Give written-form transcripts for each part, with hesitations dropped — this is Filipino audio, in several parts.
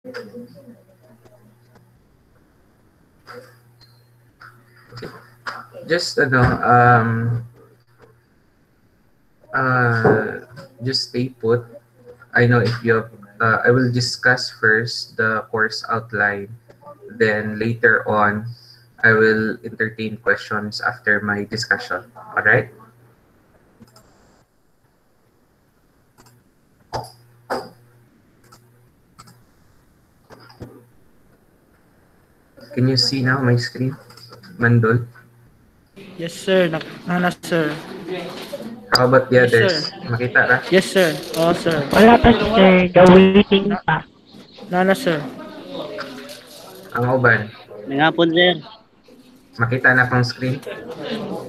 Okay. Just just stay put. I know if you have, I will discuss first the course outline, then later on I will entertain questions after my discussion. All right? Can you see now my screen, Mandol? Yes, sir. Nana, sir. How about the Yes, sir. others? Makita ra? Yes, sir. Oh, sir. Wala pa sir, the waiting Na, pa. Nana, sir. Ang uban, Ngapon, sir. makita na akong screen.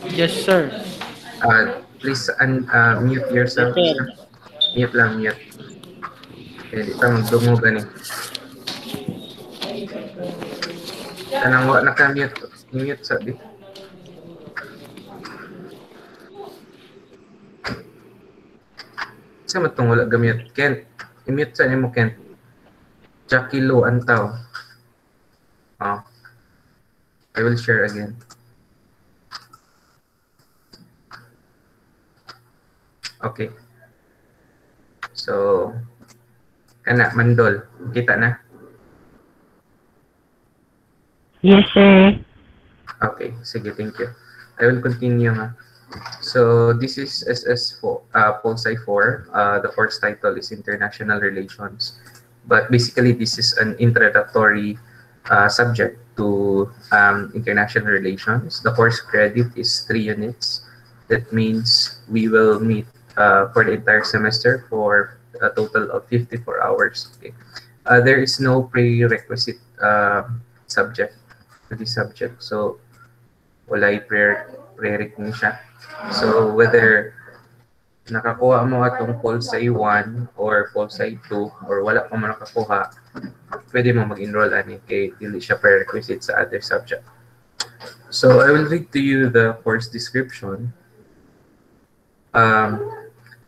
Yes, sir. Please mute Yes, yourselves. sir. Mute lang, mute. Kaya di pa magdungo gani. Kanang wa naka-mute. I-mute sa di. Sa matong wala gamit. Kent, i-mute sa nimo Kent. Jackie Lo Antaw. Oh, I will share again. Okay. So, kana Mandol, kita na? Yes sir. Okay, sige, thank you. I will continue nga. So, this is SS4, PolSci 4. The course title is International Relations. But basically, this is an introductory subject to international relations. The course credit is 3 units. That means we will meet for the entire semester for a total of 54 hours. Okay. There is no prerequisite subject to this subject. So, walay prereq ni siya. So, whether nakakuha mo atong PolSci 1 or PolSci 2 or wala pa mo nakakuha, pwede mo mag-enroll ani kay dili siya prerequisite sa other subject. So, I will read to you the course description.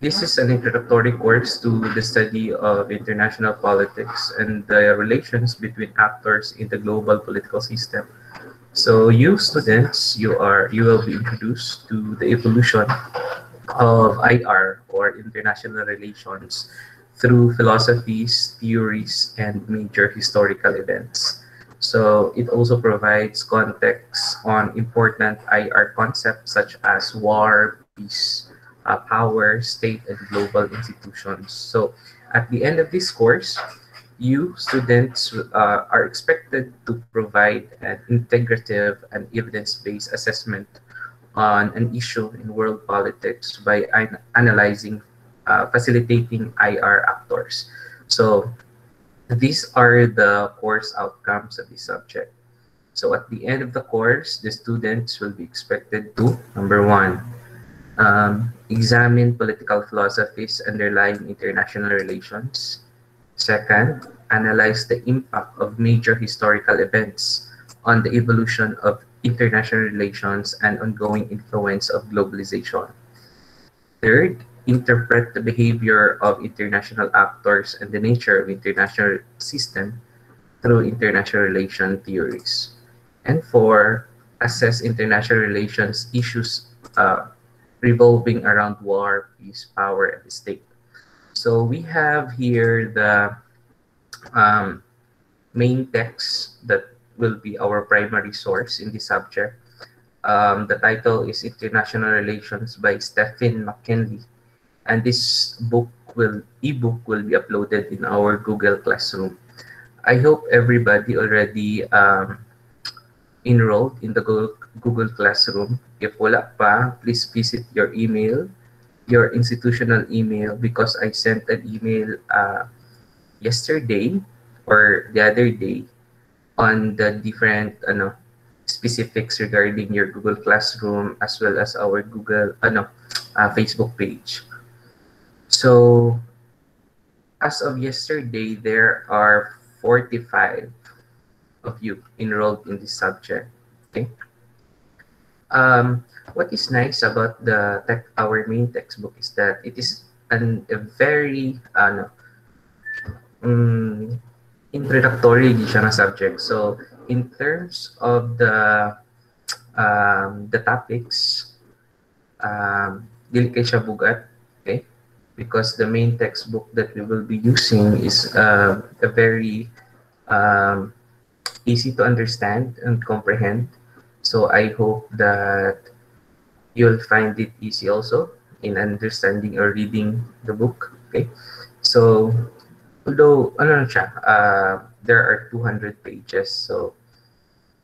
This is an introductory course to the study of international politics and the relations between actors in the global political system. So you students, you will be introduced to the evolution of IR or international relations through philosophies, theories, and major historical events. So it also provides context on important IR concepts such as war, peace, power, state, and global institutions. So at the end of this course, you students are expected to provide an integrative and evidence-based assessment on an issue in world politics by analyzing, facilitating IR actors. So these are the course outcomes of this subject. So at the end of the course, the students will be expected to, number one, examine political philosophies underlying international relations. Second, analyze the impact of major historical events on the evolution of international relations and ongoing influence of globalization. Third, interpret the behavior of international actors and the nature of international system through international relation theories. And four, assess international relations issues revolving around war, peace, power, and the state. So we have here the main text that will be our primary source in this subject. The title is International Relations by Stephen McKinley, and this ebook will be uploaded in our Google Classroom. I hope everybody already enrolled in the Google Classroom. If wala pa, please visit your email, your institutional email, because I sent an email yesterday or the other day on the different specifics regarding your Google Classroom as well as our Google Facebook page. So as of yesterday, there are 45 of you enrolled in this subject. Okay. What is nice about our main textbook is that it is a very introductory di siya nga subject. So in terms of the topics, dili kay siya bugat, okay? Because the main textbook that we will be using is a very um, easy to understand and comprehend. So I hope that you'll find it easy also in understanding or reading the book. Okay. So although ano na siya, there are 200 pages. So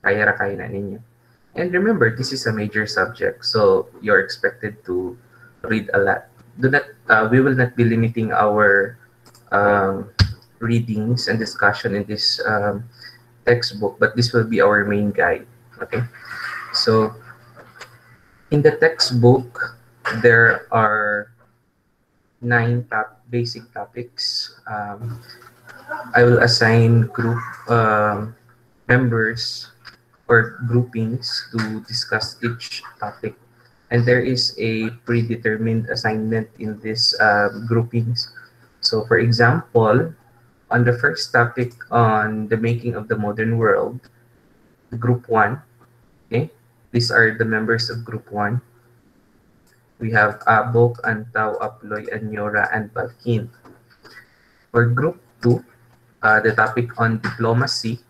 kaya ra kaya na ninyo. And remember, this is a major subject, so you're expected to read a lot. Do not, we will not be limiting our um, readings and discussion in this textbook, but this will be our main guide. Okay, so in the textbook, there are nine basic topics. I will assign group members or groupings to discuss each topic. And there is a predetermined assignment in these groupings. So for example, on the first topic on the making of the modern world, group 1, okay, these are the members of group 1. We have Abok, Antaw, Aploy, Anyora, and Balkin. For group 2, the topic on diplomacy,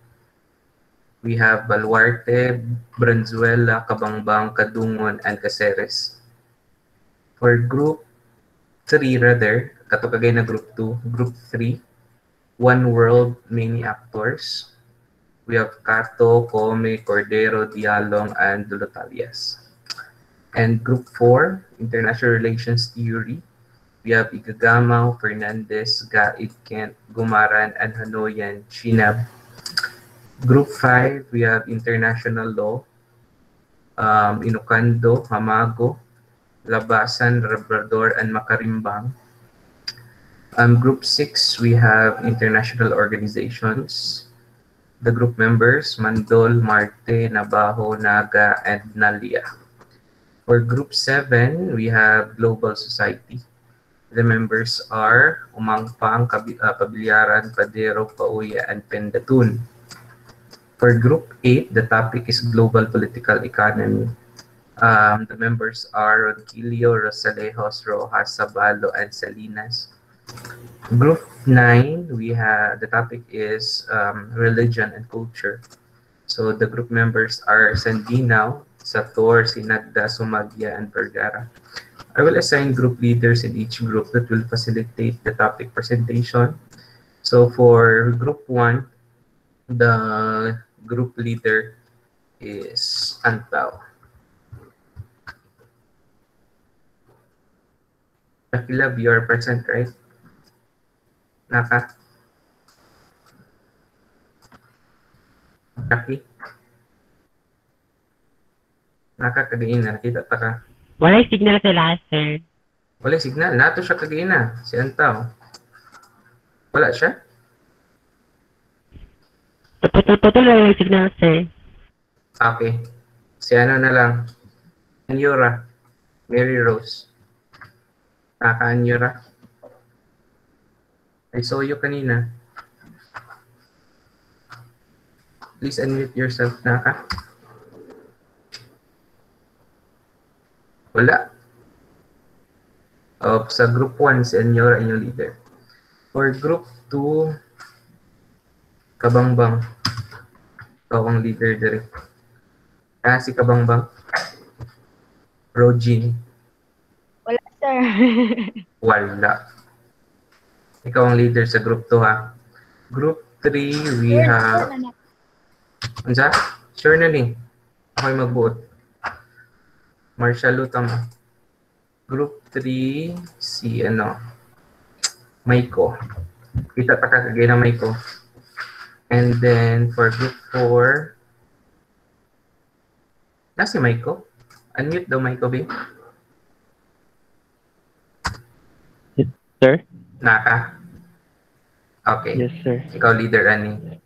we have Baluarte, Branzuela, Kabangbang, Kadungon, and Caceres. For group 3 rather, katugagay na group 2, group 3, One World, Many Actors. We have Cato, Come, Cordero, Dialong, and Dulotalias. And group 4, International Relations Theory. We have Igagamaw, Fernandez, Gaig, Kent, Gumaran, and Hanoyan, Shinab. Group 5, we have International Law, Inukando, Hamago, Labasan, Labrador, and Makarimbang. Group 6, we have International Organizations. The group members, Mandol, Marte, Nabaho, Naga, and Nalia. For Group 7, we have Global Society. The members are Umangpang, Pabilyaran, Padero, Pauya, and Pendatun. For Group 8, the topic is Global Political Economy. The members are Ronquillo, Rosalejos, Rojas, Sabalo, and Salinas. Group 9, we have the topic is Religion and Culture. So the group members are Sandinaw, Sator, Sinagda, Sumagya, and Vergara. I will assign group leaders in each group that will facilitate the topic presentation. So for Group 1, the group leader is Antaw. Love, you are present, right? Naka? Jackie? Naka, kagain na. Nakita ta ka. Walay signal sa lahat, sir. Wala signal. Nato siya kagain na. Si Antaw. Wala siya? Totoo lang yung signal, sir. Okay. Si ano na lang. Anyura. Mary Rose. Naka, Anyura. I saw you kanina. Please unmute yourself, Naka. Wala. Sa group 1, si Anyora inyong leader. For group 2, Kabangbang. Ikaw ang leader dire. Si Kabangbang. Rogin. Wala, sir. Wala. Ikaw ang leader sa group 2, ha. Group 3, we have... Ansa? Sure na ni. Ako'y magbuot. Marshall Lutama. Group 3, si Maiko. Kita ta ka kagay na Maiko. And then for group 4, si Maiko. Unmute daw Maiko, babe. Sir? Naka. Okay. Yes, sir. Ikaw leader, Ani.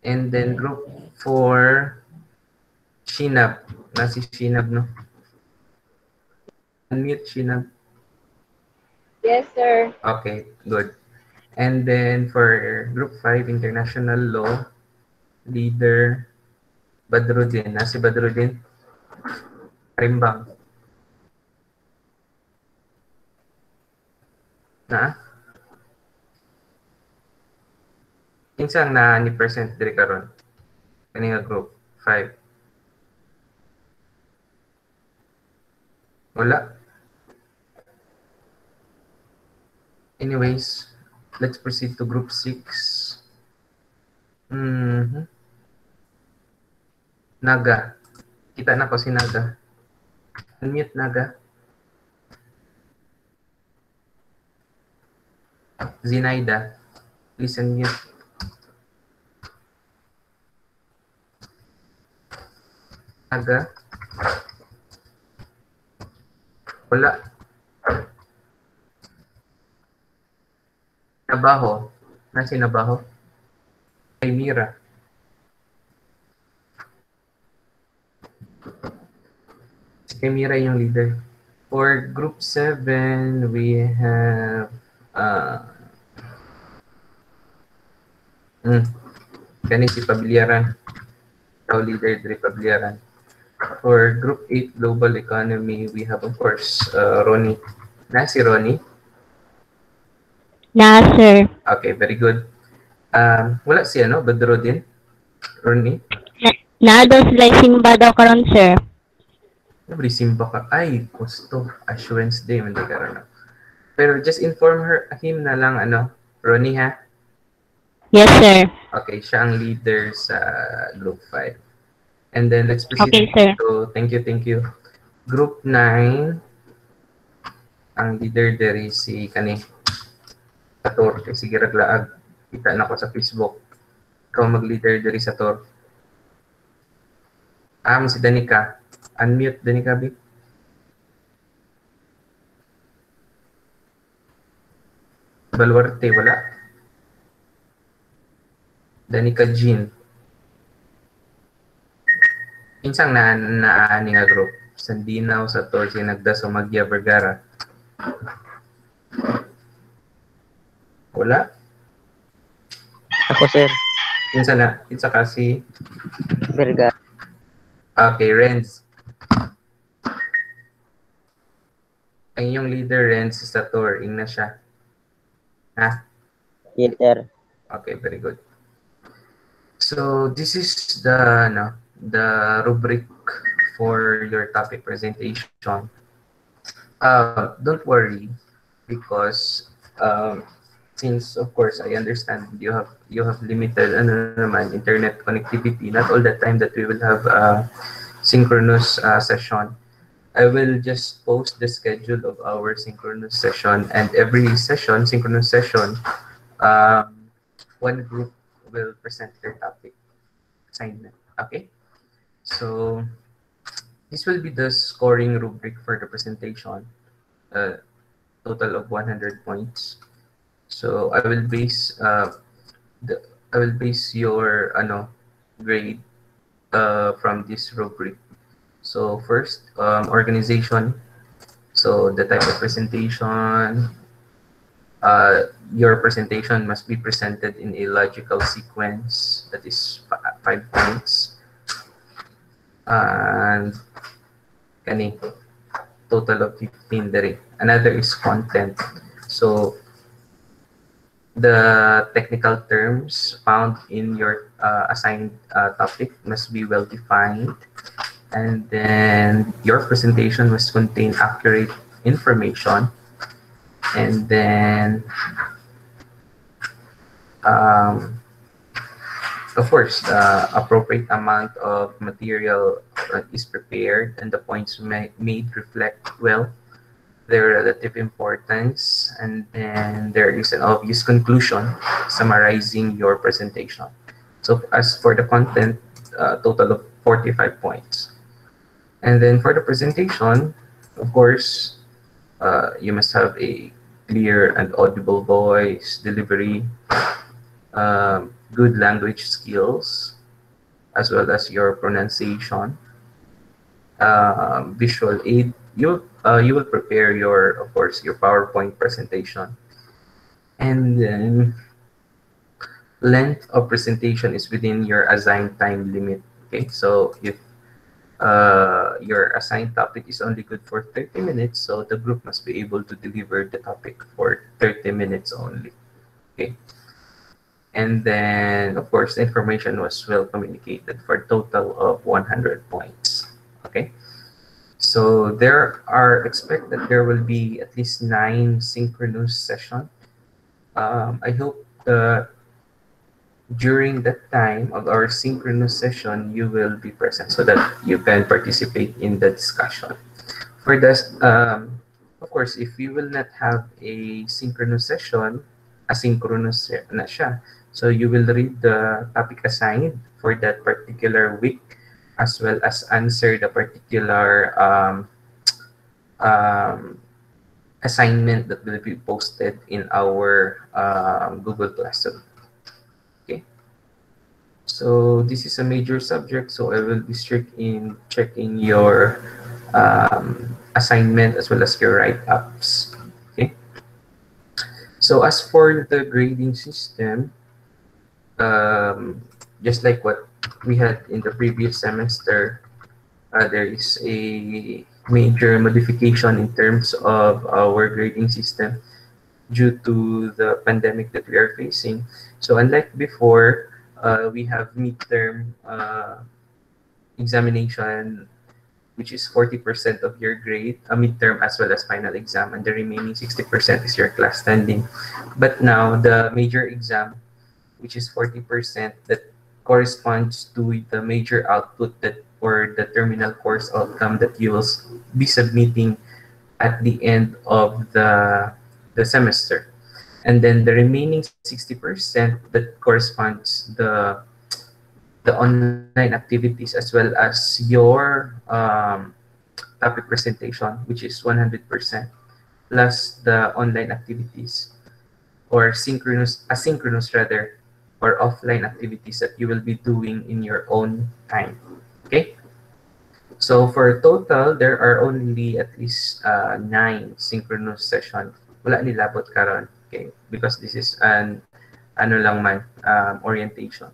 And then group 4, Shinab. Si Shinab, no? Unmute, Shinab. Yes, sir. Okay, good. And then for Group 5, International Law, leader Badruddin. Si Badruddin? Rimbang. Na? Kinsang na ni present diri karon? Kani nga Group 5. Wala. Anyways, let's proceed to Group 6. Naga. Kita na ko si Naga. Unmute Naga. Zinaida. Please unmute. Naga. Wala. Nabaho. Nasi Nabaho. Ay Mira. Si Mira yung leader. For Group 7, we have kani si Pabilyaran. Ikaw leader dari Pabilyaran. For Group 8, Global Economy, we have of course Ronnie. Na si Ronnie? Na, sir. Okay, very good. Wala si ano, Badruddin? Ronnie? Na daw sila simba daw karon, sir. Nabri simba ka. Ay, gusto. Assurance Day, hindi ka rin. Pero just inform him na lang, ano, Ronnie ha? Yes, sir. Okay, siya ang leader sa Group 5. And then let's proceed. Okay, sir. So, thank you. Group 9, ang leader there is si Kani. Sator, sige raglaag. Kita na ko sa Facebook. Ikaw mag-leader there sa Tor. Si Danica. Unmute, Danica, B. Baluarte, wala. Danica Jean. Insang naani nga group. Sandinaw, sa Tor, Sinagdas, o Magya, Vergara. Wala. Ako, sir. Insa kasi. Vergara. Okay, Renz. Ang inyong leader, Renz, sa Tor. Ing na siya. Ha? Yes, sir. Okay, very good. So this is the rubric for your topic presentation. Don't worry, because since of course I understand you have limited internet connectivity. Not all the time that we will have a synchronous session. I will just post the schedule of our synchronous session, and every synchronous session, one group will present their topic assignment. Okay, so this will be the scoring rubric for the presentation. Total of 100 points. So I will base your grade from this rubric. So first, organization. So the type of presentation. Your presentation must be presented in a logical sequence. That is 5 points. And total of 15 there. Another is content. So the technical terms found in your assigned topic must be well defined. And then your presentation must contain accurate information. And then, of course, the appropriate amount of material is prepared, and the points made reflect well their relative importance. And then there is an obvious conclusion summarizing your presentation. So as for the content, total of 45 points. And then for the presentation, of course, you must have a clear and audible voice, delivery, good language skills, as well as your pronunciation, visual aid. You will prepare your PowerPoint presentation, And then length of presentation is within your assigned time limit. Okay, so if your assigned topic is only good for 30 minutes, so the group must be able to deliver the topic for 30 minutes only. Okay, and then of course the information was well communicated for a total of 100 points. Okay, so there are expected there will be at least 9 synchronous sessions. I hope during that time of our synchronous session, you will be present so that you can participate in the discussion. For this, of course, if you will not have a synchronous session, asynchronous na siya. So you will read the topic assigned for that particular week as well as answer the particular um, assignment that will be posted in our Google Classroom. Okay. So this is a major subject, so I will be strict in checking your assignment as well as your write-ups. Okay. So as for the grading system, just like what we had in the previous semester, there is a major modification in terms of our grading system due to the pandemic that we are facing. So unlike before, we have midterm examination, which is 40% of your grade, a midterm as well as final exam, and the remaining 60% is your class standing. But now the major exam, which is 40%, that corresponds to the major output that or the terminal course outcome that you will be submitting at the end of the semester. And then the remaining 60% that corresponds the online activities as well as your topic presentation, which is 100%, plus the online activities or synchronous, asynchronous rather, or offline activities that you will be doing in your own time. Okay? So for total, there are only at least 9 synchronous sessions. Wala nilabot karon, okay? Because this is an ano lang man, orientation.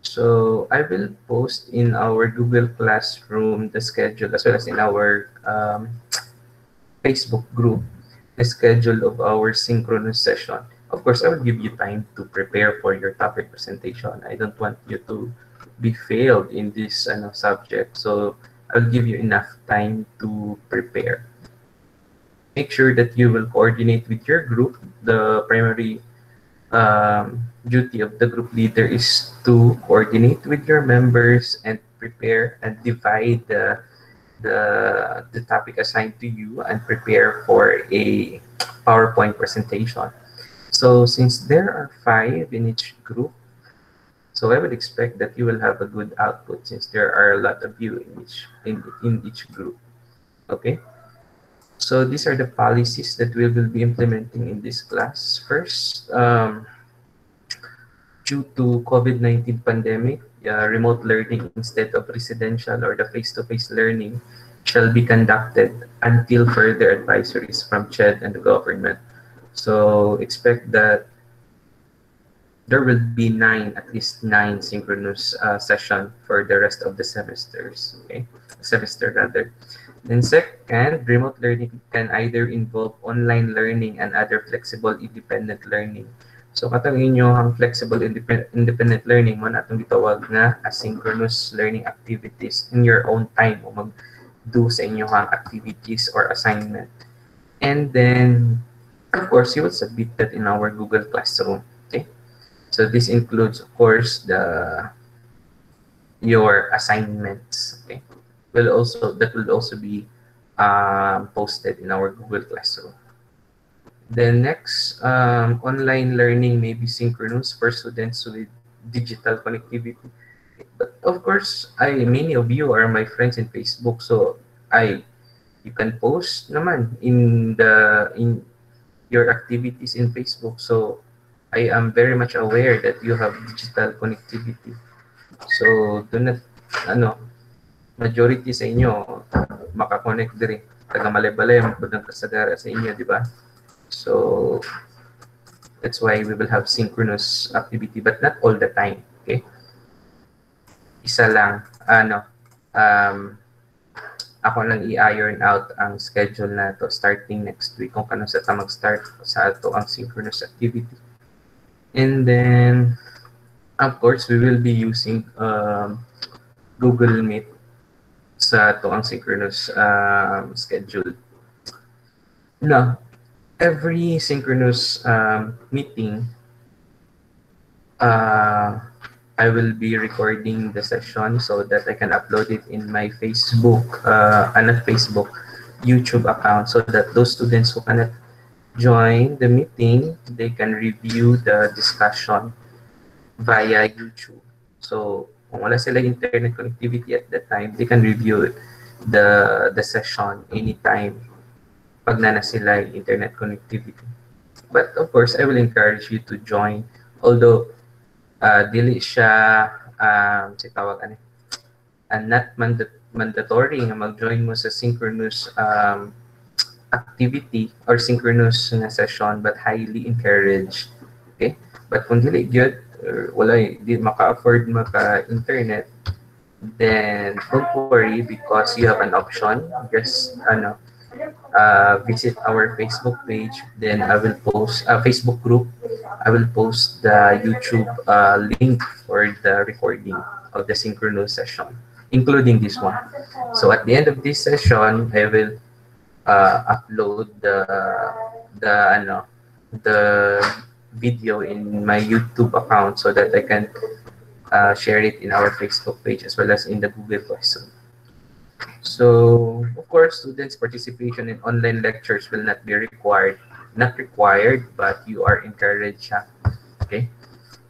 So I will post in our Google Classroom the schedule as well as in our Facebook group the schedule of our synchronous session. Of course, I will give you time to prepare for your topic presentation. I don't want you to be failed in this subject. So I'll give you enough time to prepare. Make sure that you will coordinate with your group. The primary duty of the group leader is to coordinate with your members and prepare and divide the topic assigned to you and prepare for a PowerPoint presentation. So since there are 5 in each group, so I would expect that you will have a good output since there are a lot of you in each group. Okay. So these are the policies that we will be implementing in this class. First, due to COVID-19 pandemic, remote learning instead of residential or the face-to-face learning shall be conducted until further advisories from CHED and the government. So expect that there will be at least 9 synchronous session for the rest of the semesters. Okay, semester rather. Then second, remote learning can either involve online learning and other flexible independent learning. So katong inyo ang flexible independent learning mo natong gitawag na asynchronous learning activities in your own time o mag-do sa inyong activities or assignment. And then of course you will submit that in our Google Classroom. Okay? So this includes of course your assignments. Okay? That will also be posted in our Google Classroom. Then next, online learning may be synchronous for students with digital connectivity. But of course, many of you are my friends in Facebook, so you can post naman in your activities in Facebook. So I am very much aware that you have digital connectivity. So do not majority sa inyo makakonect diri taga malay-balay ang pud kasagara sa inyo, di ba? So That's why we will have synchronous activity, but not all the time. Okay? Isa lang, um, ako lang i-iron out ang schedule na to starting next week kung kano sa ta mag-start sa ato ang synchronous activity. And then, of course, we will be using Google Meet sa ato ang synchronous schedule. Now, every synchronous meeting, I will be recording the session so that I can upload it in my Facebook, not Facebook, YouTube account, so that those students who cannot join the meeting, they can review the discussion via YouTube. So, kung wala sila internet connectivity at that time, they can review the session anytime pag na sila internet connectivity. But of course, I will encourage you to join. Although, dili siya, si tawag ano, not mandatory nga mag-join mo sa synchronous activity or synchronous na session, but highly encouraged. Okay? But kung dili gyud or wala di maka-afford maka-internet, then don't worry because you have an option. Just visit our Facebook page. Then I will post a Facebook group. I will post the YouTube link for the recording of the synchronous session, including this one. So at the end of this session, I will upload the video in my YouTube account so that I can share it in our Facebook page as well as in the Google Classroom. So, of course, students' participation in online lectures will not be required. Not required, but you are encouraged. Okay?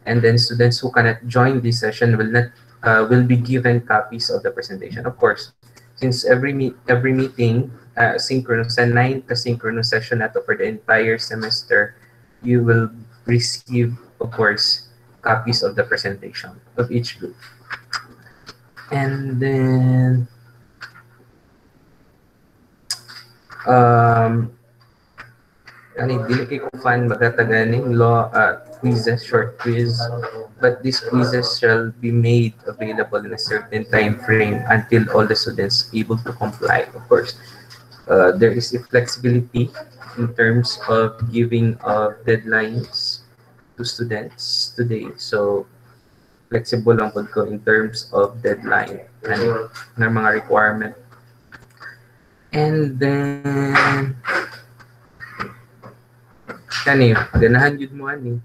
And then students who cannot join this session will be given copies of the presentation. Of course, since every meeting, synchronous and 9 synchronous session nato for the entire semester, you will receive, of course, copies of the presentation of each group. And then dili kay ko fan magataganing law quizzes, short quiz, but these quizzes shall be made available in a certain time frame until all the students able to comply. Of course, there is a flexibility in terms of giving deadlines to students today. So flexible lang pod ko in terms of deadline and ng mga requirement. And then ganahan yun mo ani.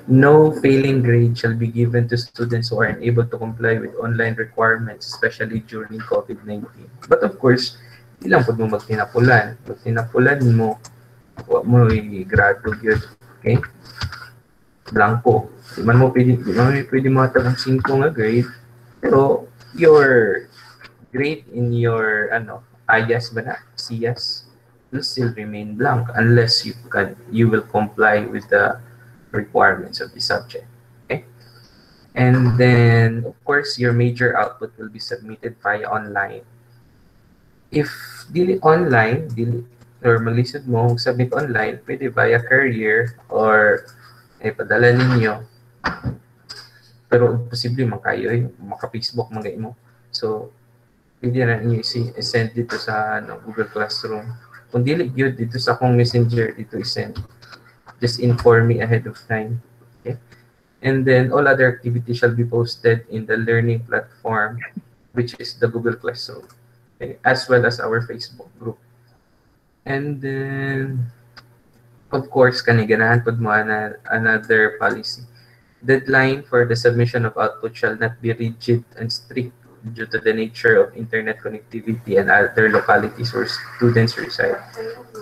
No failing grade shall be given to students who are unable to comply with online requirements, especially during COVID-19. But of course, di lang po mo magtinapulan. Magtinapulan mo, huwag mo i-grado yun. Okay? Blanco. Di man mo pwede matag 5 nga grade, pero your grade in your IAS ba na? CS will still remain blank unless you will comply with the requirements of the subject. Okay? And then, of course, your major output will be submitted via online. If dili online, or malisod mo, submit online, pwede via courier or padala ninyo. Pero posible man kayo, maka-Facebook man kayo mo. So, pwede na ninyo i-send dito sa Google Classroom. Kung dili yun, dito sa akong messenger, dito i-send. Just inform me ahead of time. Okay? And then, all other activities shall be posted in the learning platform, which is the Google Classroom, okay? As well as our Facebook group. And then, of course, kaniganahan pod mo another policy. Deadline for the submission of output shall not be rigid and strict due to the nature of internet connectivity and other localities where students reside.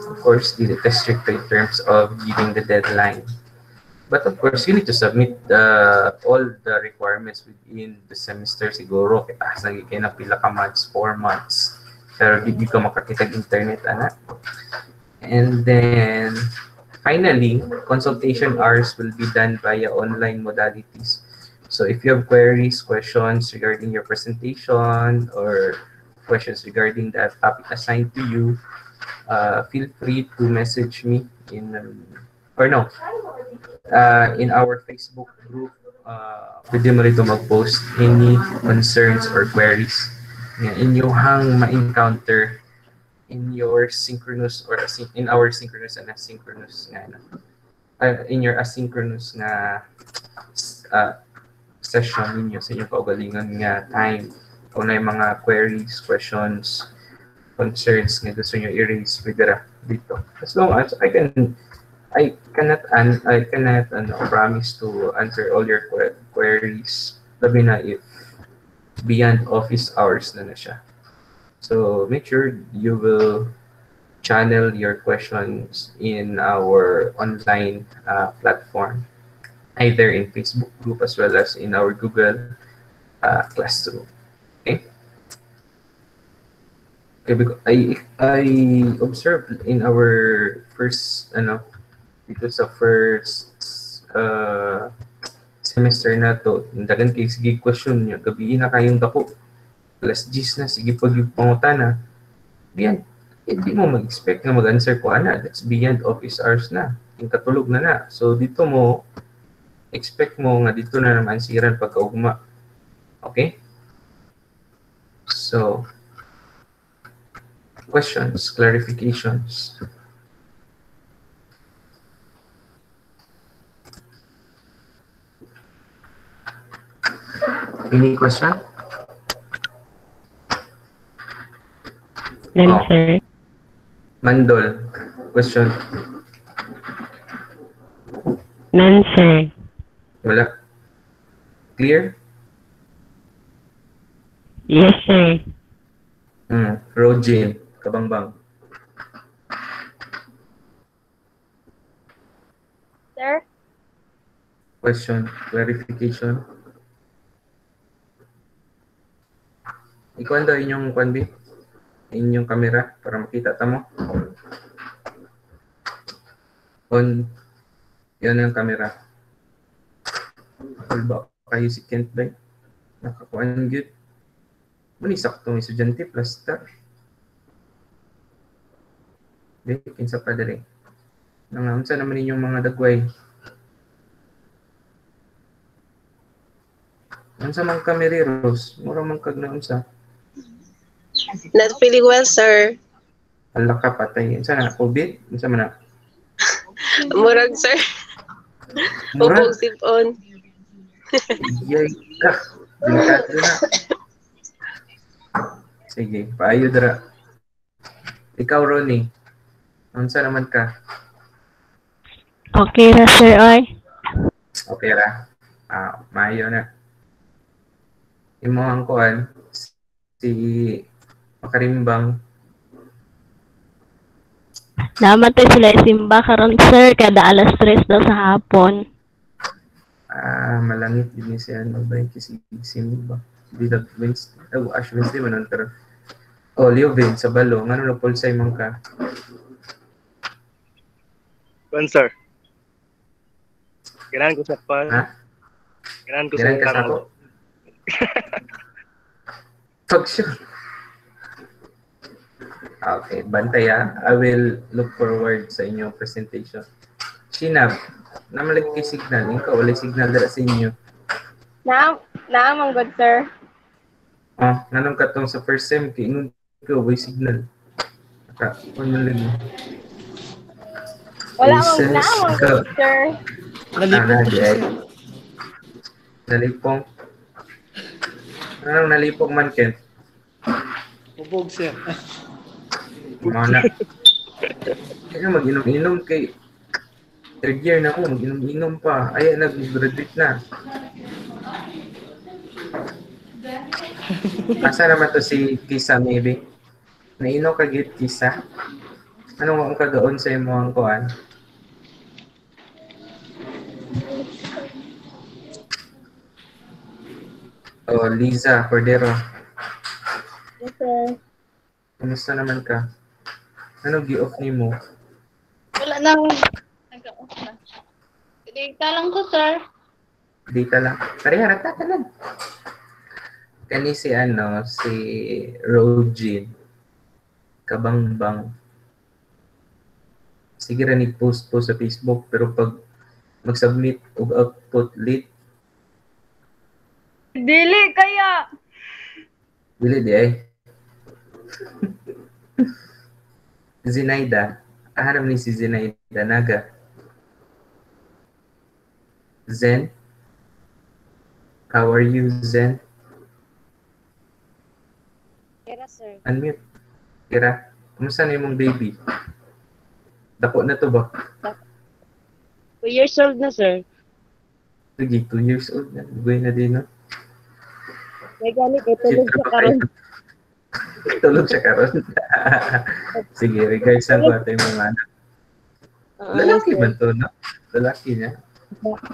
Of course, dili strict in terms of giving the deadline. But of course, you need to submit all the requirements within the semester siguro. Kaya naging kayo na pila ka months, 4 months. Pero di ka makakita ng internet, anak. And then, finally, consultation hours will be done via online modalities. So if you have queries, questions regarding your presentation, or questions regarding the topic assigned to you, feel free to message me in our Facebook group, pwede mo rito mag-post any concerns or queries nga inyong ma-encounter in your synchronous or in our synchronous and asynchronous nga in your asynchronous nga uh, session ninyo sa inyong kaugalingon nga time kung na mga queries, questions, concerns nga gusto nyo i-raise with dito. As long as I cannot promise to answer all your queries, labi na if beyond office hours na siya. So make sure you will channel your questions in our online platform, either in Facebook group as well as in our Google Classroom. Okay. Okay, because I observed in our first dito sa first semester na to, dagan kay sige question niya, gabi na kayong dako. Alas 10 na, sige pag yung pangutana. Beyond, hindi mo mag-expect na mag-answer ko, that's beyond office hours na. Yung katulog na. So dito mo, expect mo nga dito na naman siran pagkaugma. Okay? So, questions, clarifications. Any question? None, sir. Mandol, question. None, sir. Wala. Clear? Yes, sir. Rojin, Kabangbang. Sir? Question, clarification. Ikaw daw inyong kwanbi? Inyong camera para makita tamo. On. Yan ang camera. Full ba kayo si Kent ba? Nakakuan good. Muni saktong estudyante plus star. Di, kinsa pa dali. Nangaunsa naman inyong mga dagway. Unsa man kamereros, mura man kag naunsa. Not feeling well, sir. Ala ka patay. Unsa na COVID? Unsa man na? Murag, sir. Mura? Upong sip-on. Yay ka. Delikado na. Sige, paayo dara. Ikaw, Ronnie. Unsa naman ka? Okay ra, sir, oy. Okay ra. Maayo na. Imo ang kuan si Makarimbang. Namatay sila isimba karon, sir, kada alas 3 daw sa hapon. Malangit din si ano ba yung kisim ba? Dito Wednesday. Ash Wednesday man pero Leo Vin sa balo. Ngano na pulsay man ka? Sir. Ganahan ko sa pan. Ha? Ganahan ko Ganahan ka sa ako? Talk sure. Okay, bantay I will look forward sa inyong presentation. Shinab, namalig kay signal. Ikaw, wala signal dala sa inyo. Naamang good, sir. Nanong katong sa first sem, kay ingon ikaw, may signal. Ano lang yun? Wala akong naamang good, sir. Nalipong ko siya, sir. Nalipong? Anong nalipong man, Ken? Bubog, sir. Mana. Kaya mag-inom-inom kay third year na ako, mag-inom-inom pa. Ay, nag-graduate na. Asa naman to si Kisa, maybe? Naino ka git, Kisa? Anong ang kagaon sa imo ang kuhan? Liza Cordero. Yes, sir. Kumusta naman ka? Ano gi-off ni mo? Wala nang nag-off na. Data lang ko, sir. Data lang. Pareha, nagtatanan. Kani si Rojin. Kabangbang. Sige rin i-post po sa Facebook, pero pag mag-submit og output late. Dili kaya. Dili di ay. Zinaida. Hanam ni si Zinaida Naga. Zen. How are you, Zen? Kira, sir. Unmute. Kira. Kumusta na yung baby? Dako na to ba? 2 years old na, sir. Sige, 2 years old na. Buhay na din, no? May ganit, tulog siya karon. Tulog siya karon. Sige, regards lang ko ato yung mga anak. Lalaki ba to, no? Lalaki niya.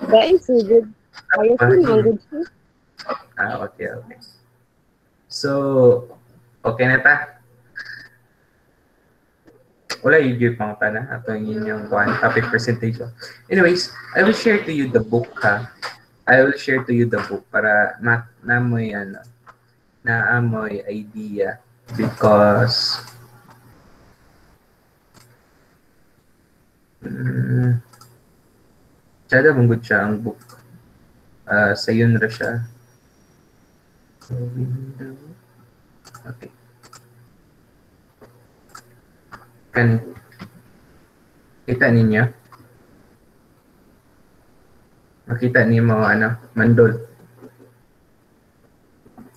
Guys, so good. Ayos din, mga good siya. Okay. So, okay na ta? Wala yung pang na ato yung inyong topic presentation. Anyways, I will share to you the book, ha? I will share to you the book para naamoy idea because sada mong siya ang book. Sa yun ra siya. Okay. Kan kita ninyo? Makita niyo mo mandol.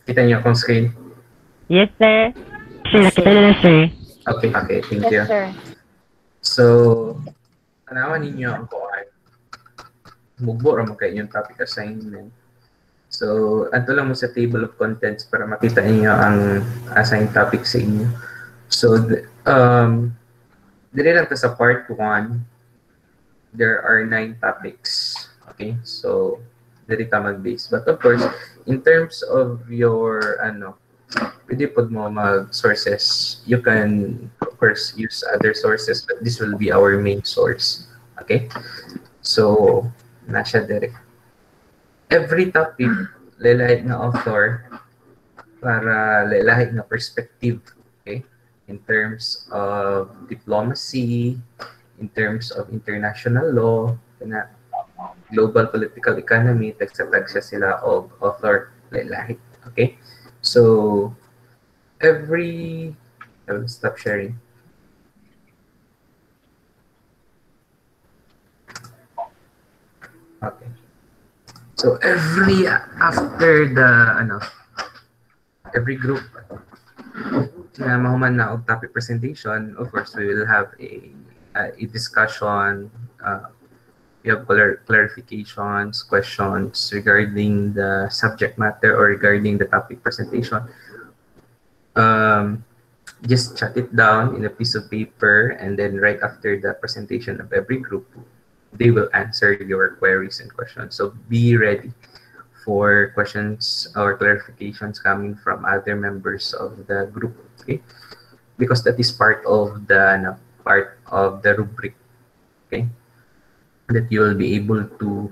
Kita niyo akong screen? Yes, sir. Sir, nakita na, sir. Okay, thank you. Yes, sir. So, tanawan ninyo ang kuwan. Mugbo ra mo kay inyong topic assignment. So, ato lang mo sa table of contents para makita niyo ang assigned topic sa inyo. So, dire lang ta sa part 1. There are 9 topics. Okay? So, dire ka mag-base. But of course, in terms of your pwede po mo mag-sources. You can, of course, use other sources, but this will be our main source. Okay? So, nasya direct. Every topic, lalahit na author para lalahit na perspective. Okay? In terms of diplomacy, in terms of international law, global political economy, tagsa-tagsa sila of author lalahit. Okay? So, I will stop sharing. Okay. So, every group na mahuman na og topic presentation, of course, we will have a discussion, we have clarifications, questions regarding the subject matter or regarding the topic presentation. Just jot it down in a piece of paper, and then right after the presentation of every group, they will answer your queries and questions. So be ready for questions or clarifications coming from other members of the group, okay? Because that is part of the rubric, okay? That you will be able to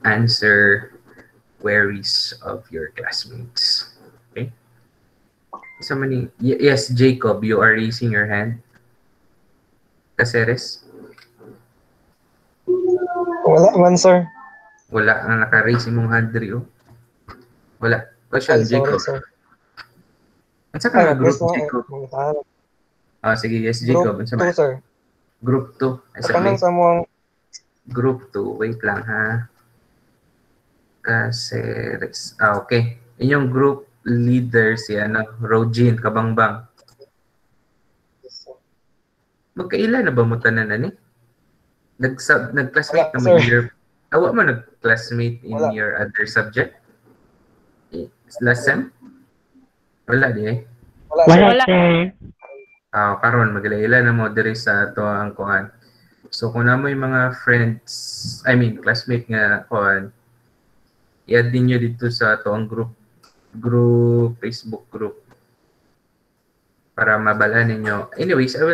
answer queries of your classmates, okay? Yes, Jacob, you are raising your hand. Caceres? Wala man, sir. Wala ang naka-raise imong hand diri, oh. Wala. Question, Jacob. Sorry, sir. At saka nga group, Jacob. Sige, yes, Jacob. Group 2, sir. Group 2. Kanan sa mong... Group 2. Wait lang, ha. Caceres. Okay. Inyong group leader si Rogin Kabangbang. Magkaila na ba mo tanan ani? Nag-classmate naman your... Awa mo nag-classmate in your other subject? Last sem? Wala di eh. Wala, sir. Karon maglaila na mo diri sa ato ang kuan. So kung na mo yung mga classmate nga kuan, i-add din nyo dito sa ato ang Facebook group para mabala ninyo. Anyways, I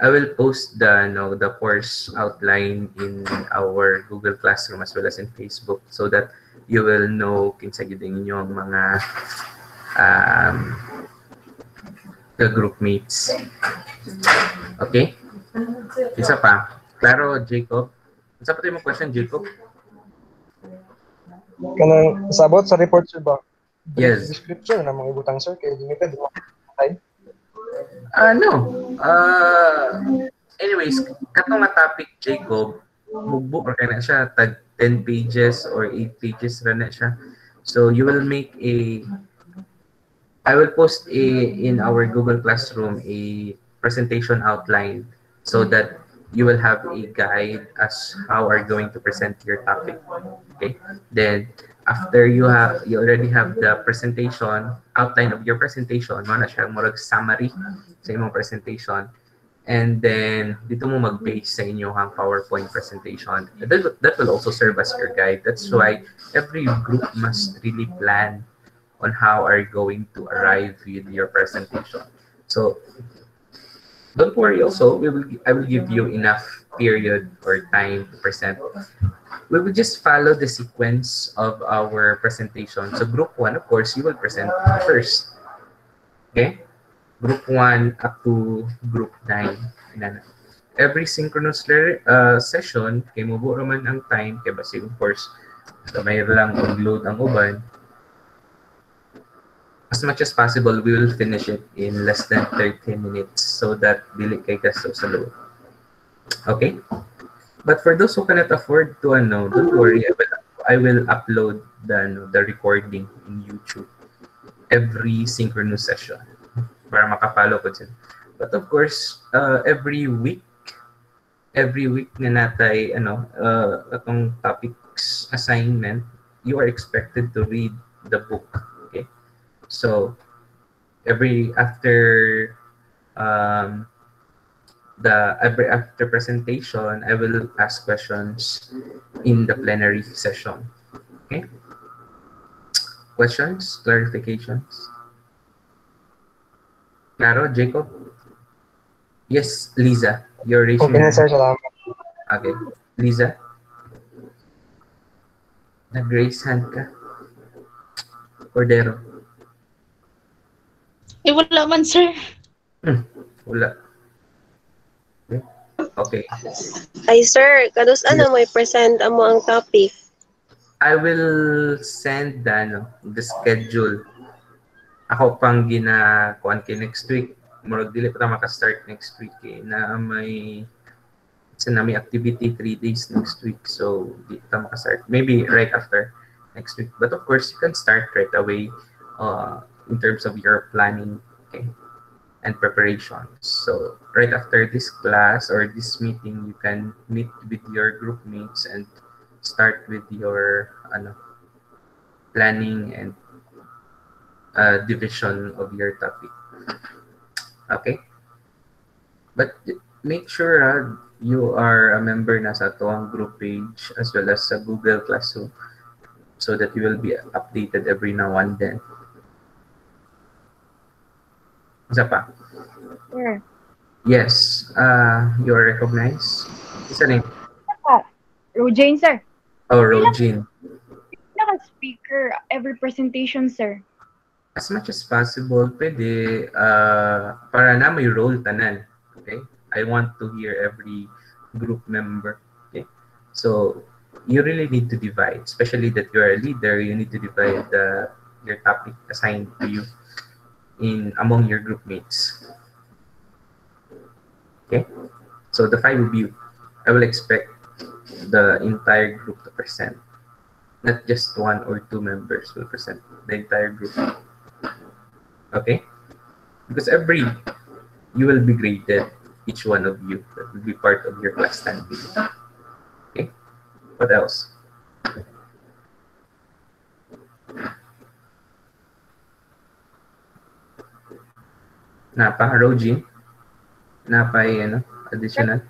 will post the course outline in our Google Classroom as well as in Facebook so that you will know kinsa gid inyong mga the group mates. Okay? Isa pa. Klaro, Jacob. Isa pa tayo mo question, Jacob? Kanang sabot sa report, sir, ba? Brief Yes. description na mga ibutang, sir. Kaya limited. Time. No. Anyways, katong nga topic, Jacob, mugbo or kana siya, tag 10 pages or 8 pages ra na siya. So you will make I will post in our Google Classroom a presentation outline so that you will have a guide as how are you going to present your topic. Okay. Then after you already have the presentation outline of your presentation, mo na siya murag summary sa imong presentation. And then dito mo mag-base sa inyong PowerPoint presentation. That will also serve as your guide. That's why every group must really plan on how are you going to arrive with your presentation. So don't worry also, I will give you enough period or time to present. We will just follow the sequence of our presentation. So group 1, of course, you will present first. Okay? Group 1 up to group 9. Every synchronous session, kay mubo raman ang time, kay basi of course, may lang load ang uban. As much as possible, we will finish it in less than 30 minutes so that dili kay gasto sa load. Okay? But for those who cannot afford to don't worry, I will upload the recording in YouTube every synchronous session para makapalo ko dyan. But of course, every week na natay atong topics assignment, you are expected to read the book. Okay? So every after presentation, I will ask questions in the plenary session. Okay? Questions, clarifications? Claro, Jacob? Yes, Liza. You're raising Okay na, your sir. hand. Salamat. Okay. Liza? Nag-raise hand ka? Cordero? Wala man, sir. Wala. Okay. Ay, sir, kados Yes. ano may present amo ang topic? I will send the schedule. Ako pang ginakuan kay next week. Murag dili pa ta maka-start next week na may activity 3 days next week. So di ta maka-start. Maybe right after next week. But of course, you can start right away in terms of your planning, okay, and preparations. So right after this class or this meeting, you can meet with your group mates and start with your planning and division of your topic. Okay? But make sure you are a member na sa tuwang group page as well as sa Google Classroom so that you will be updated every now and then. Isa pa? Sir. Yes. You are recognized? Isa name? Rojane, sir. Oh, Rojin. Naka-speaker every presentation, sir. As much as possible, pwede para na may role tanan. Okay? I want to hear every group member. Okay? So, you really need to divide. Especially that you're a leader, you need to divide your topic assigned to you among your group mates. Okay? So, the 5 of you, I will expect the entire group to present. Not just 1 or 2 members will present. The entire group. Okay? Because you will be graded, each one of you. That will be part of your class time. Okay? What else? Napa, Rojin? Napa additional?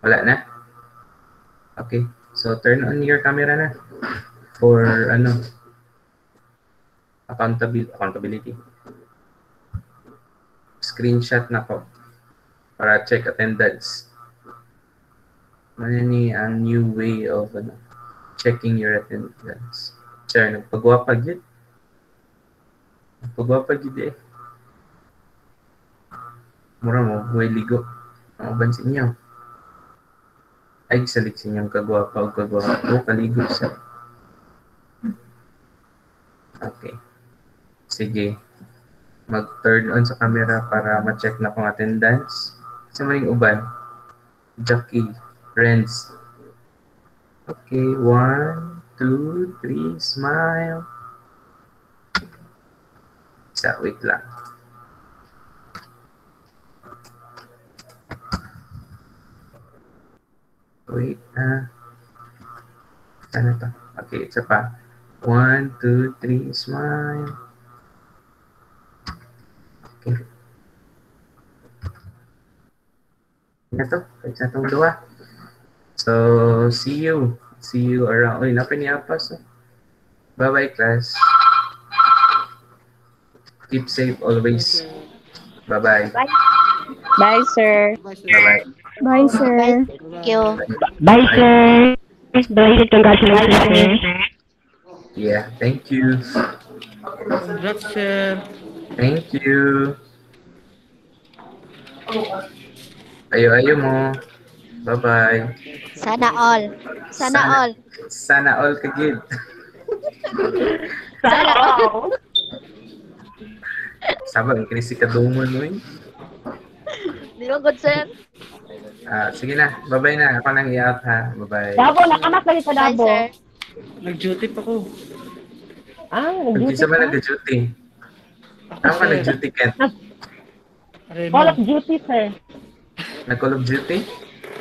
Wala na? Okay. So, turn on your camera na for accountability. Screenshot na po para check attendance. Ano ni ang new way of checking your attendance. Sir, nagpagwapag yun. Nagpagwapag yun eh. Mura mo, huwag ligo. Ang bansin niyo. Ay, salit sa inyong kagwapa o kagwapa. O, kaligo siya. Okay. Sige. Mag-turn on sa camera para ma-check na kung attendance. Sa maling uban. Jackie. Friends. Okay. 1, 2, 3. Smile. Isa. Wait lang. Wait. Ano to? Okay. Isa pa. 1, 2, 3. Smile. Okay. Ito. Isa itong dua. So, see you. See you around. Uy, napiniapas. Bye-bye, class. Keep safe always. Bye-bye. Bye, sir. Bye, sir. Bye-bye. Bye, sir. Thank you. Bye, sir. Bye, congratulations, sir. Yeah, thank you. Congrats, sir. Thank you. Ayo-ayo mo. Bye-bye. Sana all. Sana all. Sana all ka, Gid. Sana all. Sabag, ang kinisi ka dumon mo eh. Di ba good, sir? Sige na, bye-bye na. Ako nang i-out ha. Bye-bye. Dabo, nakamas na sa Bye, Dabo. sir. Nag-duty pa ko. Kung Nag-duty kinsa man ka? nag-duty. Ako ka nag-duty, Ken. Aray Call mo. of Duty, sir. Nag-call of duty?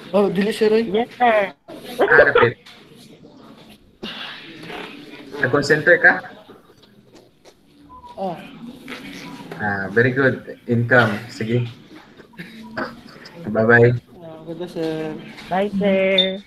Oh, dili, sir. Roy. Yes, sir. Rapid. Nag-call center ka? Oh. Very good. Income. Sige. Bye-bye. Ganda, sir. Bye, sir.